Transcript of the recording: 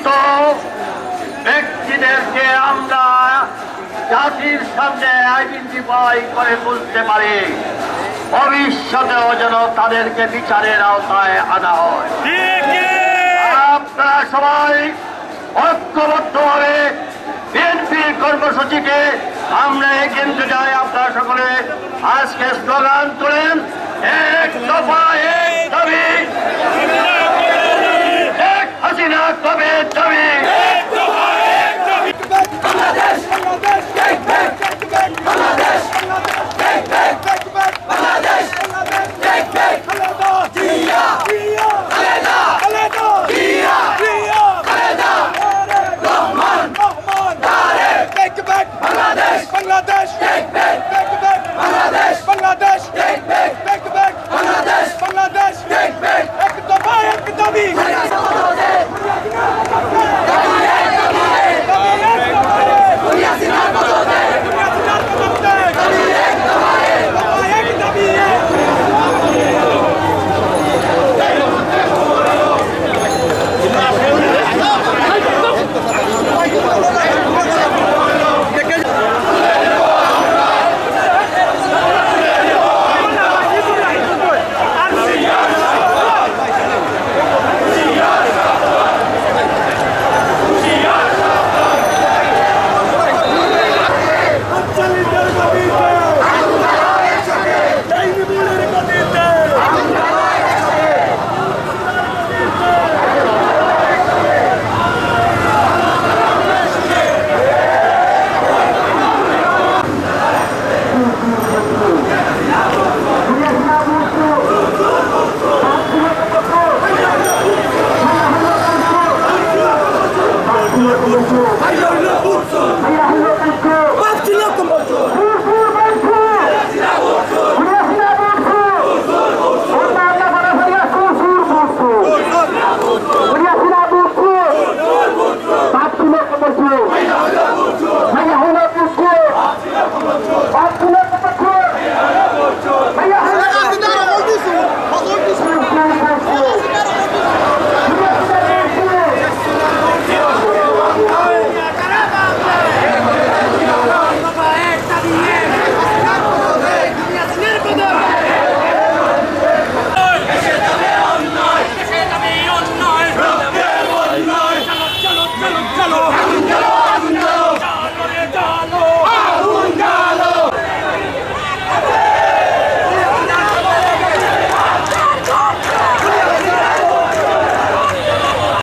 প্রকৃত ব্যক্তিদেরকে আমরা জাতির সামনে আইডেন্টিফাই করে তুলতে পারি, ভবিষ্যতেও যেন তাদেরকে বিচারের আওতায় আনা হয়। আপনারা সবাই ঐক্যবদ্ধভাবে বিএনপির কর্মসূচিকে আমরা এগিয়ে নিতে যাই। আপনারা সকলে আজকে স্লোগান তোলেন, এক দফা